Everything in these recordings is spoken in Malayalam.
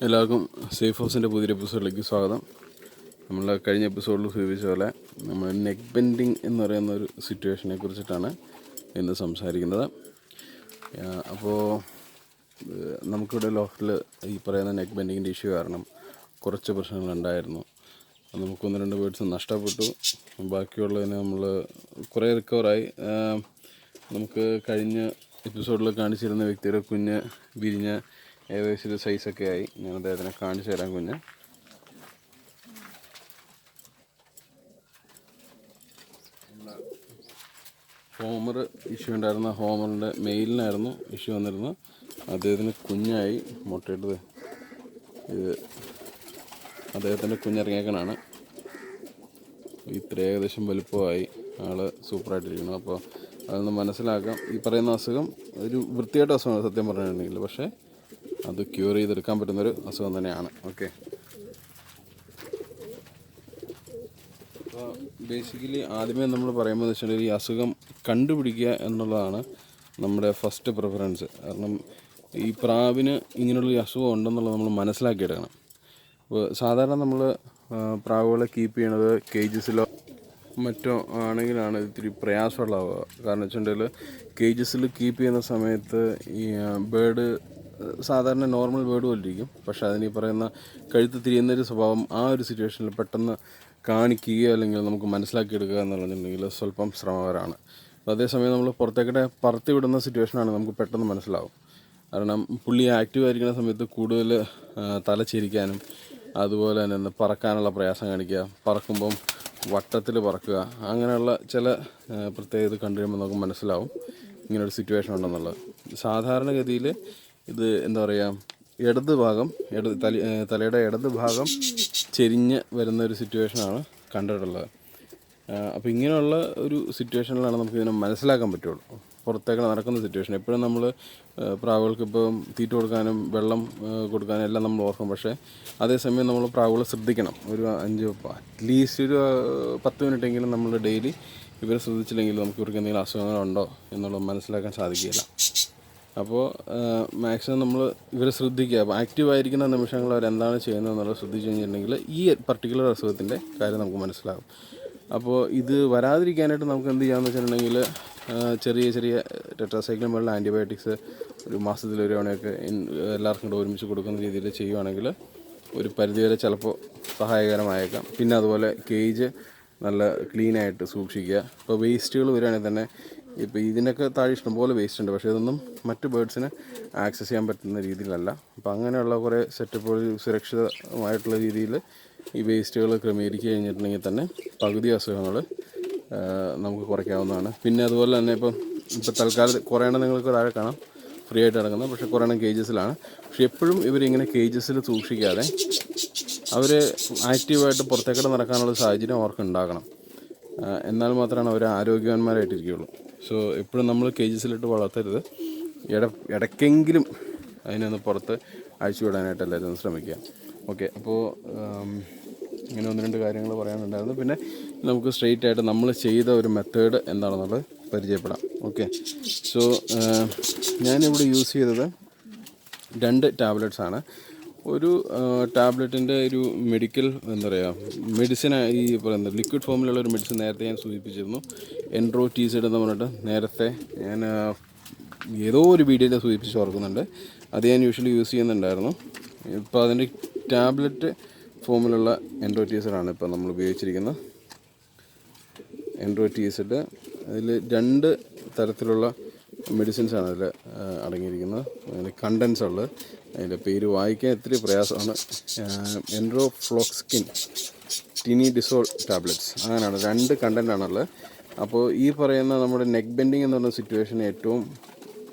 എല്ലാവർക്കും സേഫ് ഹൗസിൻ്റെ പുതിയൊരു എപ്പിസോഡിലേക്ക് സ്വാഗതം. നമ്മൾ കഴിഞ്ഞ എപ്പിസോഡിൽ സൂചിപ്പിച്ച പോലെ നമ്മൾ നെക്ക് ബെൻഡിങ് എന്ന് പറയുന്ന ഒരു സിറ്റുവേഷനെ കുറിച്ചിട്ടാണ് ഇന്ന് സംസാരിക്കുന്നത്. അപ്പോൾ നമുക്കിവിടെ ലോഫ്റ്റിൽ ഈ പറയുന്ന നെക്ക് ബെൻഡിങ്ങിൻ്റെ ഇഷ്യൂ കാരണം കുറച്ച് പ്രശ്നങ്ങളുണ്ടായിരുന്നു. നമുക്ക് 1-2 ബേർഡ്സ് നഷ്ടപ്പെട്ടു. ബാക്കിയുള്ളതിന് നമ്മൾ കുറേ റിക്കവറായി. നമുക്ക് കഴിഞ്ഞ എപ്പിസോഡിൽ കാണിച്ചിരുന്ന വ്യക്തിയുടെ കുഞ്ഞ് വിരിഞ്ഞ് ഏകദേശം ഒരു സൈസൊക്കെ ആയി. ഞാൻ അദ്ദേഹത്തിനെ കാണിച്ചു തരാം. കുഞ്ഞ് ഹോമർ ഇഷ്യൂ ഉണ്ടായിരുന്ന ഹോമറിൻ്റെ മെയിലിനായിരുന്നു ഇഷ്യൂ വന്നിരുന്നത്. അദ്ദേഹത്തിന് കുഞ്ഞായി മുട്ടയിട്ടത്. ഇത് അദ്ദേഹത്തിൻ്റെ കുഞ്ഞിറങ്ങിയേക്കണാണ്. ഇത്ര ഏകദേശം വലുപ്പമായി. ആൾ സൂപ്പറായിട്ടിരിക്കുന്നു. അപ്പോൾ അതൊന്ന് മനസ്സിലാക്കാം. ഈ പറയുന്ന അസുഖം ഒരു വൃത്തിയായിട്ട് അസുഖമാണ് സത്യം പറഞ്ഞിട്ടുണ്ടെങ്കിൽ, പക്ഷേ അത് ക്യൂർ ചെയ്തെടുക്കാൻ പറ്റുന്നൊരു അസുഖം തന്നെയാണ്. ഓക്കെ, അപ്പോൾ ബേസിക്കലി ആദ്യമേ നമ്മൾ പറയുമ്പോൾ വെച്ചിട്ടുണ്ടെങ്കിൽ ഈ അസുഖം കണ്ടുപിടിക്കുക എന്നുള്ളതാണ് നമ്മുടെ ഫസ്റ്റ് പ്രിഫറൻസ്. കാരണം ഈ പ്രാവിന് ഇങ്ങനെയുള്ള ഈ അസുഖം ഉണ്ടെന്നുള്ളത് നമ്മൾ മനസ്സിലാക്കിയെടുക്കണം. അപ്പോൾ സാധാരണ നമ്മൾ പ്രാവുകളെ കീപ്പ് ചെയ്യണത് കേജസിലോ മറ്റോ ആണെങ്കിലാണ് ഇത്തിരി പ്രയാസമുള്ളതാവുക. കാരണം വെച്ചിട്ടുണ്ടെങ്കിൽ കേജസിൽ കീപ്പ് ചെയ്യുന്ന സമയത്ത് ഈ ബേർഡ് സാധാരണ നോർമൽ ബേർഡ് പോലെ ഇരിക്കും. പക്ഷേ അതിന് ഈ പറയുന്ന കഴുത്ത് തിരിയുന്നൊരു സ്വഭാവം ആ ഒരു സിറ്റുവേഷനിൽ പെട്ടെന്ന് കാണിക്കുകയോ അല്ലെങ്കിൽ നമുക്ക് മനസ്സിലാക്കിയെടുക്കുക എന്നുള്ളതുണ്ടെങ്കിൽ സ്വല്പം ശ്രമകരമാണ്. അതേസമയം നമ്മൾ പുറത്തേക്കിടെ പറത്തി വിടുന്ന സിറ്റുവേഷനാണ് നമുക്ക് പെട്ടെന്ന് മനസ്സിലാവും. കാരണം പുള്ളി ആക്റ്റീവ് ആയിരിക്കുന്ന സമയത്ത് കൂടുതൽ തല ചിരിക്കാനും അതുപോലെ തന്നെ പറക്കാനുള്ള പ്രയാസം കാണിക്കുക, പറക്കുമ്പം വട്ടത്തിൽ പറക്കുക, അങ്ങനെയുള്ള ചില പ്രത്യേകത കണ്ടു കഴിയുമ്പോൾ നമുക്ക് മനസ്സിലാവും ഇങ്ങനൊരു സിറ്റുവേഷൻ ഉണ്ടെന്നുള്ളത്. സാധാരണഗതിയിൽ ഇത് എന്താ പറയുക, ഇടത് ഭാഗം തലയുടെ ഇടത് ഭാഗം ചെരിഞ്ഞ് വരുന്ന ഒരു സിറ്റുവേഷനാണ് കണ്ടിട്ടുള്ളത്. അപ്പോൾ ഇങ്ങനെയുള്ള ഒരു സിറ്റുവേഷനിലാണ് നമുക്ക് ഇതിനെ മനസ്സിലാക്കാൻ പറ്റുള്ളൂ. പുറത്തേക്ക് നടക്കുന്ന സിറ്റുവേഷൻ എപ്പോഴും നമ്മൾ പ്രാവുകൾക്ക് ഇപ്പം തീറ്റ കൊടുക്കാനും വെള്ളം കൊടുക്കാനും എല്ലാം നമ്മൾ ഓർക്കും. പക്ഷേ അതേസമയം നമ്മൾ പ്രാവുകളെ ശ്രദ്ധിക്കണം. ഒരു അറ്റ്ലീസ്റ്റ് ഒരു 10 മിനിറ്റെങ്കിലും നമ്മൾ ഡെയിലി ഇവരെ ശ്രദ്ധിച്ചില്ലെങ്കിൽ നമുക്ക് ഇവർക്ക് എന്തെങ്കിലും അസുഖങ്ങളുണ്ടോ എന്നുള്ളത് മനസ്സിലാക്കാൻ സാധിക്കില്ല. അപ്പോൾ മാക്സിമം നമ്മൾ ഇവരെ ശ്രദ്ധിക്കുക. അപ്പോൾ ആക്റ്റീവായിരിക്കുന്ന നിമിഷങ്ങൾ അവരെന്താണ് ചെയ്യുന്നത് എന്നുള്ളത് ശ്രദ്ധിച്ചു കഴിഞ്ഞിട്ടുണ്ടെങ്കിൽ ഈ പർട്ടിക്കുലർ അസുഖത്തിൻ്റെ കാര്യം നമുക്ക് മനസ്സിലാകും. അപ്പോൾ ഇത് വരാതിരിക്കാനായിട്ട് നമുക്ക് എന്ത് ചെയ്യാമെന്ന് വെച്ചിട്ടുണ്ടെങ്കിൽ ചെറിയ ചെറിയ ടെട്രാസൈക്ലിൻ പോലുള്ള ആൻറ്റിബയോട്ടിക്സ് ഒരു മാസത്തിൽ ഒരു തവണയൊക്കെ എല്ലാവർക്കും കൂടെ ഒരുമിച്ച് കൊടുക്കുന്ന രീതിയിൽ ചെയ്യുവാണെങ്കിൽ ഒരു പരിധിവരെ ചിലപ്പോൾ സഹായകരമായേക്കാം. പിന്നെ അതുപോലെ കേജ് നല്ല ക്ലീനായിട്ട് സൂക്ഷിക്കുക. ഇപ്പോൾ വേസ്റ്റുകൾ വരികയാണെങ്കിൽ തന്നെ ഇപ്പോൾ ഇതിനൊക്കെ താഴെ ഇഷ്ടംപോലെ വേസ്റ്റ് ഉണ്ട്, പക്ഷേ ഇതൊന്നും മറ്റ് ബേർഡ്സിന് ആക്സസ് ചെയ്യാൻ പറ്റുന്ന രീതിയിലല്ല. അപ്പോൾ അങ്ങനെയുള്ള കുറേ സെറ്റപ്പുകൾ സുരക്ഷിതമായിട്ടുള്ള രീതിയിൽ ഈ വേസ്റ്റുകൾ ക്രമീകരിക്കുക കഴിഞ്ഞിട്ടുണ്ടെങ്കിൽ തന്നെ പകുതി അസുഖങ്ങൾ നമുക്ക് കുറയ്ക്കാവുന്നതാണ്. പിന്നെ അതുപോലെ തന്നെ ഇപ്പോൾ തൽക്കാലം കുറേ എണ്ണം നിങ്ങൾക്ക് താഴെ കാണാം ഫ്രീ ആയിട്ട് കിടക്കുന്നത്, പക്ഷേ കുറേ എണ്ണം കേജസിലാണ്. പക്ഷെ എപ്പോഴും ഇവരിങ്ങനെ കേജസിൽ സൂക്ഷിക്കാതെ അവർ ആക്റ്റീവായിട്ട് പുറത്തേക്കിടെ നടക്കാനുള്ള സാഹചര്യം അവർക്ക് ഉണ്ടാകണം. എന്നാൽ മാത്രമാണ് അവർ ആരോഗ്യവാന്മാരായിട്ടിരിക്കുകയുള്ളൂ. സോ എപ്പോഴും നമ്മൾ കേജസിലിട്ട് വളർത്തരുത്. ഇടയ്ക്കെങ്കിലും അതിനൊന്ന് പുറത്ത് അഴിച്ചുവിടാനായിട്ട് എല്ലാവരും ഒന്ന് ശ്രമിക്കുക. ഓക്കെ, അപ്പോൾ ഇങ്ങനെ 1-2 കാര്യങ്ങൾ പറയാനുണ്ടായിരുന്നു. പിന്നെ നമുക്ക് സ്ട്രെയിറ്റ് ആയിട്ട് നമ്മൾ ചെയ്ത ഒരു മെത്തേഡ് എന്താണെന്നുള്ളത് പരിചയപ്പെടാം. ഓക്കെ, സോ ഞാനിവിടെ യൂസ് ചെയ്തത് 2 ടാബ്ലറ്റ്സാണ്. ഒരു ടാബ്ലറ്റിൻ്റെ ഒരു മെഡിക്കൽ എന്താ പറയുക മെഡിസിൻ, ഈ പറയുന്നത് ലിക്വിഡ് ഫോമിലുള്ള ഒരു മെഡിസിൻ നേരത്തെ ഞാൻ സൂചിപ്പിച്ചിരുന്നു. എൻട്രോടീസിഡ് എന്ന് പറഞ്ഞിട്ട് നേരത്തെ ഞാൻ ഏതോ ഒരു വീഡിയോയിൽ സൂചിപ്പിച്ച് ഓർക്കുന്നുണ്ട്. അത് ഞാൻ യൂഷ്വലി യൂസ് ചെയ്യുന്നുണ്ടായിരുന്നു. ഇപ്പോൾ അതിൻ്റെ ടാബ്ലറ്റ് ഫോമിലുള്ള എൻട്രോടീസിഡാണ് ഇപ്പോൾ നമ്മൾ ഉപയോഗിച്ചിരിക്കുന്നത്. എൻട്രോടീസിഡ് അതിൽ 2 തരത്തിലുള്ള മെഡിസിൻസാണ് അതിൽ അടങ്ങിയിരിക്കുന്നത്. അതിൽ കണ്ടൻസ് ഉള്ളത്, അതിൻ്റെ പേര് വായിക്കാൻ ഇത്തിരി പ്രയാസമാണ്. എൻട്രോഫ്ലോക്സിൻ ടിനിഡിസോൾ ടാബ്ലറ്റ്സ്, അങ്ങനെയാണ് 2 കണ്ടൻ്റാണുള്ളത്. അപ്പോൾ ഈ പറയുന്ന നമ്മുടെ നെക്ക് ബെൻഡിങ് എന്ന് പറഞ്ഞ സിറ്റുവേഷന് ഏറ്റവും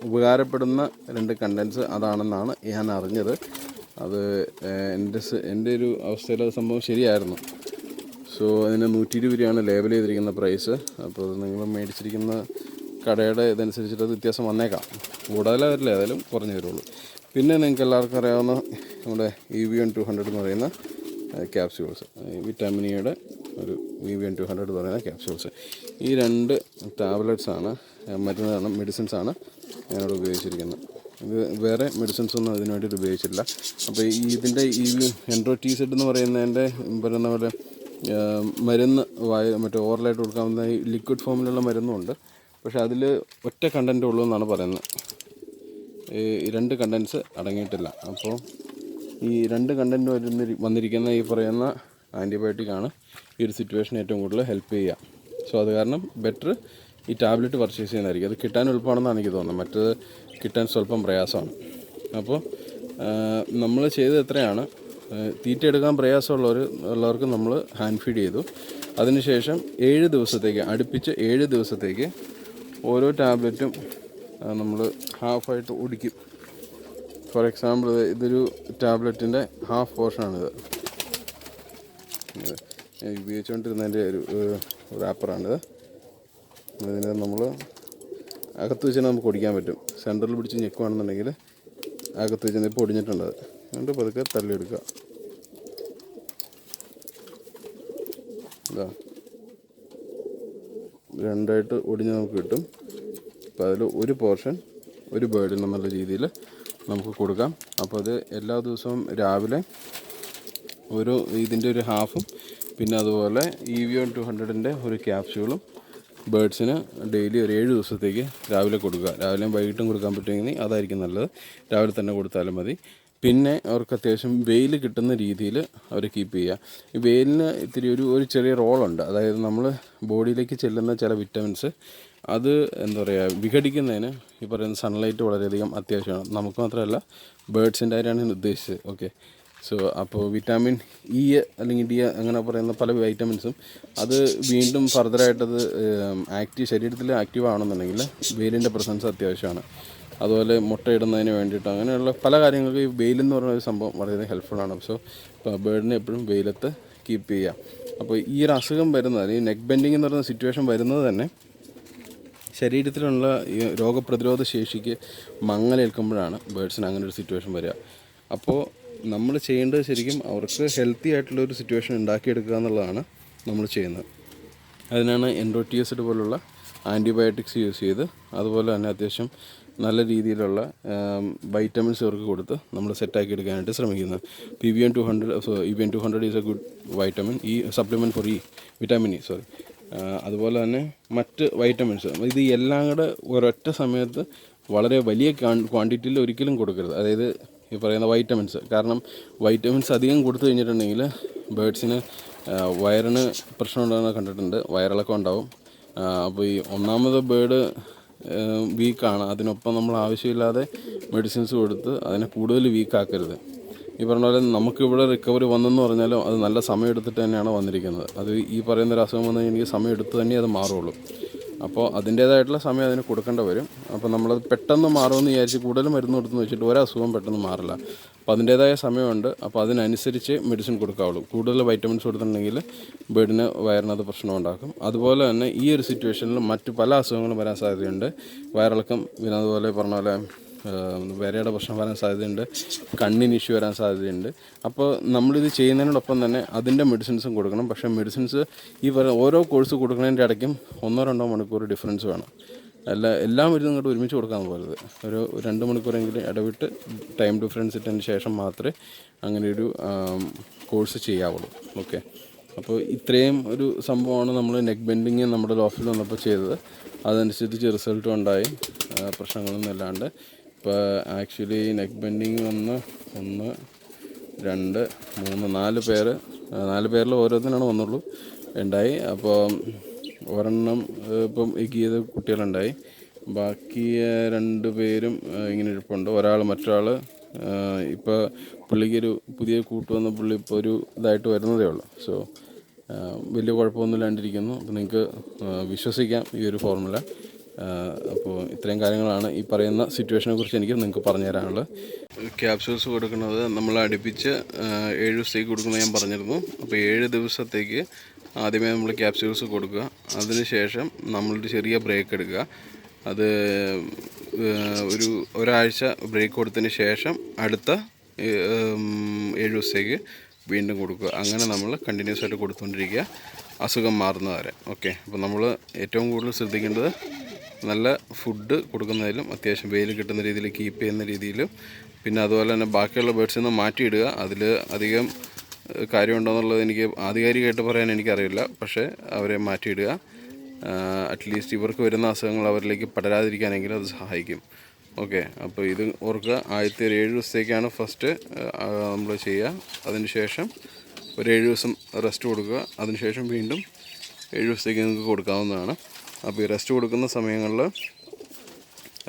ഉപകാരപ്പെടുന്ന 2 കണ്ടൻസ് അതാണെന്നാണ് ഞാൻ അറിഞ്ഞത്. അത് എൻ്റെ ഒരു അവസ്ഥയിൽ അത് സംഭവം ശരിയായിരുന്നു. സോ അതിന് 120 രൂപയാണ് ലേബൽ ചെയ്തിരിക്കുന്ന പ്രൈസ്. അപ്പോൾ നിങ്ങൾ മേടിച്ചിരിക്കുന്ന കടയുടെ ഇതനുസരിച്ചിട്ട് അത് വ്യത്യാസം വന്നേക്കാം. കൂടുതൽ വരില്ല, ഏതായാലും കുറഞ്ഞു വരുള്ളൂ. പിന്നെ നിങ്ങൾക്ക് എല്ലാവർക്കും അറിയാവുന്ന നമ്മുടെ EVN 200 എന്ന് പറയുന്ന ക്യാപ്സ്യൂൾസ്, വിറ്റാമിനിയുടെ ഒരു EVN 200 എന്ന് പറയുന്ന ക്യാപ്സ്യൂൾസ്, ഈ 2 ടാബ്ലറ്റ്സാണ് മരുന്നാണ് മെഡിസിൻസാണ് ഞാനിവിടെ ഉപയോഗിച്ചിരിക്കുന്നത്. ഇത് വേറെ മെഡിസിൻസ് ഒന്നും അതിന് വേണ്ടിയിട്ട് ഉപയോഗിച്ചിട്ടില്ല. അപ്പോൾ ഇതിൻ്റെ ഈ എൻഡ്രോടീസിഡ് എന്ന് പറയുന്നതിൻ്റെ പറയുന്ന പോലെ മരുന്ന് മറ്റേ ഓറലായിട്ട് കൊടുക്കാവുന്ന ഈ ലിക്വിഡ് ഫോമിലുള്ള മരുന്നുമുണ്ട്. പക്ഷേ അതിൽ ഒറ്റ കണ്ടൻറ്റേ ഉള്ളൂ എന്നാണ് പറയുന്നത്. ഈ 2 കണ്ടൻസ് അടങ്ങിയിട്ടില്ല. അപ്പോൾ ഈ 2 കണ്ടൻറ്റ് വന്നിരിക്കുന്ന ഈ പറയുന്ന ആൻറ്റിബയോട്ടിക്കാണ് ഈ ഒരു സിറ്റുവേഷൻ ഏറ്റവും കൂടുതൽ ഹെൽപ്പ് ചെയ്യുക. സോ അത് കാരണം ബെറ്റർ ഈ ടാബ്ലറ്റ് പർച്ചേസ് ചെയ്യുന്നതായിരിക്കും. അത് കിട്ടാൻ എളുപ്പമാണെന്നാണ് എനിക്ക് തോന്നുന്നത്. മറ്റത് കിട്ടാൻ സ്വല്പം പ്രയാസമാണ്. അപ്പോൾ നമ്മൾ ചെയ്തത് എത്രയാണ്, തീറ്റ എടുക്കാൻ പ്രയാസമുള്ളവർക്ക് നമ്മൾ ഹാൻഡ് ഫീഡ് ചെയ്തു. അതിനുശേഷം 7 ദിവസത്തേക്ക് അടുപ്പിച്ച് 7 ദിവസത്തേക്ക് ഓരോ ടാബ്ലറ്റും നമ്മൾ ഹാഫായിട്ട് ഒടിക്കും. ഫോർ എക്സാമ്പിൾ ഇതൊരു ടാബ്ലറ്റിൻ്റെ ഹാഫ് പോർഷനാണിത്. ഉപയോഗിച്ചുകൊണ്ടിരുന്നതിൻ്റെ ഒരു റാപ്പറാണിത്. ഇതിന് നമ്മൾ അകത്ത് വെച്ചാൽ നമുക്ക് ഒടിക്കാൻ പറ്റും. സെൻറ്ററിൽ പിടിച്ച് ഞെക്കുവാണെന്നുണ്ടെങ്കിൽ അകത്ത് വെച്ചാൽ ഇപ്പോൾ ഒടിഞ്ഞിട്ടുണ്ട്. അതുകൊണ്ട് പതുക്കെ തള്ളിയെടുക്കുക. ഇതാ 2ആയിട്ട് ഒടിഞ്ഞ് നമുക്ക് കിട്ടും. അപ്പോൾ അതിൽ ഒരു പോർഷൻ ഒരു ബേർഡിന് എന്നുള്ള രീതിയിൽ നമുക്ക് കൊടുക്കാം. അപ്പോൾ അത് എല്ലാ ദിവസവും രാവിലെ ഇതിൻ്റെ ഒരു ഹാഫും പിന്നെ അതുപോലെ EVO 200ൻ്റെ ഒരു ക്യാപ്സ്യൂളും ബേഡ്സിന് ഡെയിലി ഒരു 7 ദിവസത്തേക്ക് രാവിലെ കൊടുക്കുക. രാവിലെയും വൈകിട്ടും കൊടുക്കാൻ പറ്റുമെങ്കിൽ അതായിരിക്കും നല്ലത്. രാവിലെ തന്നെ കൊടുത്താലും മതി. പിന്നെ അവർക്ക് അത്യാവശ്യം വെയിൽ കിട്ടുന്ന രീതിയിൽ അവരെ കീപ്പ് ചെയ്യുക. ഈ വെയിലിന് ഇത്തിരി ഒരു ചെറിയ റോളുണ്ട്. അതായത് നമ്മൾ ബോഡിയിലേക്ക് ചെല്ലുന്ന ചില വിറ്റമിൻസ് അത് എന്താ പറയുക വിഘടിക്കുന്നതിന് ഈ പറയുന്ന സൺലൈറ്റ് വളരെയധികം അത്യാവശ്യമാണ്. നമുക്ക് മാത്രമല്ല ബേഡ്സിൻ്റെ കാര്യമാണ് ഞാൻ ഉദ്ദേശിച്ചത്. ഓക്കെ. സോ അപ്പോൾ വിറ്റാമിൻ ഇ അല്ലെങ്കിൽ ഡി അങ്ങനെ പറയുന്ന പല വൈറ്റമിൻസും അത് വീണ്ടും ഫർദറായിട്ടത് ശരീരത്തിൽ ആക്റ്റീവ് ആണെന്നുണ്ടെങ്കിൽ വെയിലിൻ്റെ പ്രസൻസ് അത്യാവശ്യമാണ്. അതുപോലെ മുട്ടയിടുന്നതിന് വേണ്ടിയിട്ട് അങ്ങനെയുള്ള പല കാര്യങ്ങൾക്ക് ഈ വെയിലെന്ന് പറയുന്ന ഒരു സംഭവം വളരെ ഹെൽപ്ഫുള്ളാണ്. സോ ബേർഡിനെ എപ്പോഴും വെയിലത്ത് കീപ്പ് ചെയ്യുക. അപ്പോൾ ഈ ഒരു അസുഖം വരുന്നത്, ഈ നെക്ക് ബെൻഡിങ് എന്ന് പറയുന്ന സിറ്റുവേഷൻ വരുന്നത് തന്നെ ശരീരത്തിലുള്ള ഈ രോഗപ്രതിരോധ ശേഷിക്ക് മങ്ങലേൽക്കുമ്പോഴാണ് ബേഡ്സിന് അങ്ങനെ ഒരു സിറ്റുവേഷൻ വരിക. അപ്പോൾ നമ്മൾ ചെയ്യേണ്ടത് ശരിക്കും അവർക്ക് ഹെൽത്തി ആയിട്ടുള്ളൊരു സിറ്റുവേഷൻ ഉണ്ടാക്കിയെടുക്കുക എന്നുള്ളതാണ് നമ്മൾ ചെയ്യുന്നത്. അതിനാണ് എൻഡ്രോടീസിഡ് പോലുള്ള ആൻറ്റിബയോട്ടിക്സ് യൂസ് ചെയ്ത് അതുപോലെ തന്നെ അത്യാവശ്യം നല്ല രീതിയിലുള്ള വൈറ്റമിൻസ് ഇവർക്ക് കൊടുത്ത് നമ്മൾ സെറ്റാക്കി എടുക്കാനായിട്ട് ശ്രമിക്കുന്നത്. EVO 200 is a good vitamin supplement for vitamin E. അതുപോലെ തന്നെ മറ്റ് വൈറ്റമിൻസ് ഇത് എല്ലാം കൂടെ ഒരൊറ്റ സമയത്ത് വളരെ വലിയ ക്വാണ്ടിറ്റിയിൽ ഒരിക്കലും കൊടുക്കരുത്. അതായത് ഈ പറയുന്ന വൈറ്റമിൻസ്, കാരണം വൈറ്റമിൻസ് അധികം കൊടുത്തു കഴിഞ്ഞിട്ടുണ്ടെങ്കിൽ ബേഡ്സിന് വയറിന് പ്രശ്നം ഉണ്ടാകുന്ന കണ്ടിട്ടുണ്ട്. വയറിളക്കം ഉണ്ടാവും. അപ്പോൾ ഈ ഒന്നാമത് ബേഡ് വീക്കാണ്. അതിനൊപ്പം നമ്മൾ ആവശ്യമില്ലാതെ മെഡിസിൻസ് കൊടുത്ത് അതിനെ കൂടുതൽ വീക്കാക്കരുത്. ഈ പറഞ്ഞ പോലെ നമുക്കിവിടെ റിക്കവറി വന്നെന്ന് പറഞ്ഞാലും അത് നല്ല സമയം എടുത്തിട്ട് തന്നെയാണ് വന്നിരിക്കുന്നത്. അത് ഈ പറയുന്നൊരു അസുഖം വന്നു കഴിഞ്ഞാൽ സമയം എടുത്ത് തന്നെ അത് മാറുള്ളൂ. അപ്പോൾ അതിൻ്റേതായിട്ടുള്ള സമയം അതിന് കൊടുക്കേണ്ടി വരും. അപ്പോൾ നമ്മളത് പെട്ടെന്ന് മാറുമെന്ന് വിചാരിച്ച് കൂടുതൽ മരുന്ന് കൊടുത്തെന്ന് വെച്ചിട്ട് ഒരസുഖം പെട്ടെന്ന് മാറില്ല. അപ്പോൾ അതിൻ്റേതായ സമയമുണ്ട്. അപ്പോൾ അതിനനുസരിച്ച് മെഡിസിൻ കൊടുക്കാവുള്ളൂ. കൂടുതൽ വൈറ്റമിൻസ് കൊടുത്തിട്ടുണ്ടെങ്കിൽ ബേഡിന് വയറിനത് പ്രശ്നം ഉണ്ടാക്കും. അതുപോലെ തന്നെ ഈ ഒരു സിറ്റുവേഷനിൽ മറ്റ് പല അസുഖങ്ങളും വരാൻ സാധ്യതയുണ്ട്. വയറിളക്കം, പിന്നെ അതുപോലെ പറഞ്ഞ പോലെ വിരയുടെ പ്രശ്നം വരാൻ സാധ്യതയുണ്ട്. കണ്ണിന് ഇഷ്യൂ വരാൻ സാധ്യതയുണ്ട്. അപ്പോൾ നമ്മളിത് ചെയ്യുന്നതിനോടൊപ്പം തന്നെ അതിൻ്റെ മെഡിസിൻസും കൊടുക്കണം. പക്ഷേ മെഡിസിൻസ് ഓരോ കോഴ്സ് കൊടുക്കുന്നതിൻ്റെ ഇടയ്ക്കും 1-2 മണിക്കൂർ ഡിഫറൻസ് വേണം. എല്ലാ മരുന്നും ഇങ്ങോട്ട് ഒരുമിച്ച് കൊടുക്കാൻ പോകരുത്. ഒരു 2 മണിക്കൂറെങ്കിലും ഇടവിട്ട് ടൈം ഡിഫറൻസ് ഇട്ടതിന് ശേഷം മാത്രമേ അങ്ങനെയൊരു കോഴ്സ് ചെയ്യാവുള്ളൂ. ഓക്കെ. അപ്പോൾ ഇത്രയും ഒരു സംഭവമാണ് നമ്മൾ നെക്ക് ബെൻഡിങ് നമ്മുടെ ലോഫിൽ വന്നപ്പോൾ ചെയ്തത്. അതനുസരിച്ച് റിസൾട്ടും ഉണ്ടായി, പ്രശ്നങ്ങളൊന്നും ഇല്ലാണ്ട്. ഇപ്പോൾ ആക്ച്വലി നെക്ക് ബെൻഡിങ് വന്ന് 1, 2, 3, 4 പേരിൽ ഓരോന്നിനാണ് വന്നുള്ളൂ ഉണ്ടായി. അപ്പോൾ ഒരെണ്ണം ഇപ്പം ചെയ്ത കുട്ടികളുണ്ടായി. ബാക്കി 2 പേരും ഇങ്ങനെ ഇരിപ്പുണ്ട്. മറ്റൊരാൾ ഇപ്പോൾ പുള്ളിക്കൊരു പുതിയ കൂട്ട് പുള്ളി ഇപ്പോൾ ഒരു ഇതായിട്ട് വരുന്നതേ ഉള്ളൂ. സോ വലിയ കുഴപ്പമൊന്നുമില്ലാണ്ടിരിക്കുന്നു. അപ്പോൾ നിങ്ങൾക്ക് വിശ്വസിക്കാം ഈ ഒരു ഫോർമുല. അപ്പോൾ ഇത്രയും കാര്യങ്ങളാണ് ഈ പറയുന്ന സിറ്റുവേഷനെ കുറിച്ച് എനിക്ക് നിങ്ങൾക്ക് പറഞ്ഞു തരാനുള്ളത്. ക്യാപ്സ്യൂൾസ് കൊടുക്കുന്നത് നമ്മൾ അടുപ്പിച്ച് 7 ദിവസത്തേക്ക് കൊടുക്കുന്നത് ഞാൻ പറഞ്ഞിരുന്നു. അപ്പോൾ 7 ദിവസത്തേക്ക് ആദ്യമേ നമ്മൾ ക്യാപ്സ്യൂൾസ് കൊടുക്കുക. അതിനുശേഷം നമ്മളൊരു ചെറിയ ബ്രേക്ക് എടുക്കുക. അത് ഒരാഴ്ച ബ്രേക്ക് കൊടുത്തതിന് ശേഷം അടുത്ത 7 ദിവസത്തേക്ക് വീണ്ടും കൊടുക്കുക. അങ്ങനെ നമ്മൾ കണ്ടിന്യൂസ് ആയിട്ട് കൊടുത്തുകൊണ്ടിരിക്കുക, അസുഖം മാറുന്നവരെ. ഓക്കെ. അപ്പോൾ നമ്മൾ ഏറ്റവും കൂടുതൽ ശ്രദ്ധിക്കേണ്ടത് നല്ല ഫുഡ് കൊടുക്കുന്നതിലും അത്യാവശ്യം വെയിൽ കിട്ടുന്ന രീതിയിൽ കീപ്പ് ചെയ്യുന്ന രീതിയിലും പിന്നെ അതുപോലെ തന്നെ ബാക്കിയുള്ള ബേഡ്സിൽ നിന്ന് മാറ്റിയിടുക. അതിൽ അധികം കാര്യമുണ്ടോയെന്നുള്ളത് എനിക്ക് ആധികാരികമായിട്ട് പറയാൻ എനിക്കറിയില്ല. പക്ഷേ അവരെ മാറ്റിയിടുക. അറ്റ്ലീസ്റ്റ് ഇവർക്ക് വരുന്ന അസുഖങ്ങൾ അവരിലേക്ക് പടരാതിരിക്കാനെങ്കിലും അത് സഹായിക്കും. ഓക്കെ, അപ്പോൾ ഇത് ഓർക്കുക. ആദ്യത്തെ ഒരു 7 ദിവസത്തേക്കാണ് ഫസ്റ്റ് നമ്മൾ ചെയ്യുക. അതിന് ശേഷം ഒരു 7 ദിവസം റെസ്റ്റ് കൊടുക്കുക. അതിനുശേഷം വീണ്ടും 7 ദിവസത്തേക്ക് നിങ്ങൾക്ക് കൊടുക്കാവുന്നതാണ്. അപ്പോൾ ഈ റെസ്റ്റ് കൊടുക്കുന്ന സമയങ്ങളിൽ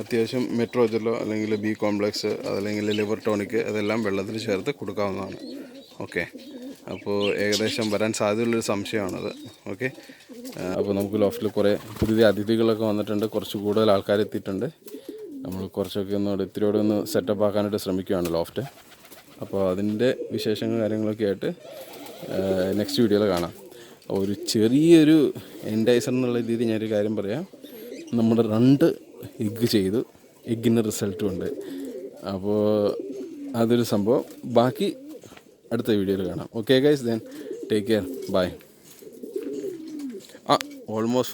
അത്യാവശ്യം മെട്രോജെല്ലോ അല്ലെങ്കിൽ ബി കോംപ്ലക്സ് അതല്ലെങ്കിൽ ലിവർ ടോണിക് അതെല്ലാം വെള്ളത്തിൽ ചേർത്ത് കൊടുക്കാവുന്നതാണ്. ഓക്കെ, അപ്പോൾ ഏകദേശം വരാൻ സാധ്യതയുള്ളൊരു സംശയമാണത്. ഓക്കെ, അപ്പോൾ നമുക്ക് ലോഫ്റ്റിൽ കുറേ പുതിയ അതിഥികളൊക്കെ വന്നിട്ടുണ്ട്. കുറച്ച് കൂടുതൽ ആൾക്കാർ എത്തിയിട്ടുണ്ട്. നമ്മൾ കുറച്ചൊക്കെ ഇത്തിരിയോടെ ഒന്ന് സെറ്റപ്പ് ആക്കാനായിട്ട് ശ്രമിക്കുകയാണ് ലോഫ്റ്റ്. അപ്പോൾ അതിൻ്റെ വിശേഷങ്ങൾ കാര്യങ്ങളൊക്കെ ആയിട്ട് നെക്സ്റ്റ് വീഡിയോയിൽ കാണാം. ഒരു ചെറിയൊരു എൻഡൈസർ എന്നുള്ള രീതിയിൽ ഞാനൊരു കാര്യം പറയാം. നമ്മുടെ 2 എഗ്ഗ് ചെയ്തു, എഗ്ഗിന് റിസൾട്ടും ഉണ്ട്. അപ്പോൾ അതൊരു സംഭവം. ബാക്കി അടുത്ത വീഡിയോയിൽ കാണാം. Okay guys, then take care, bye. Almost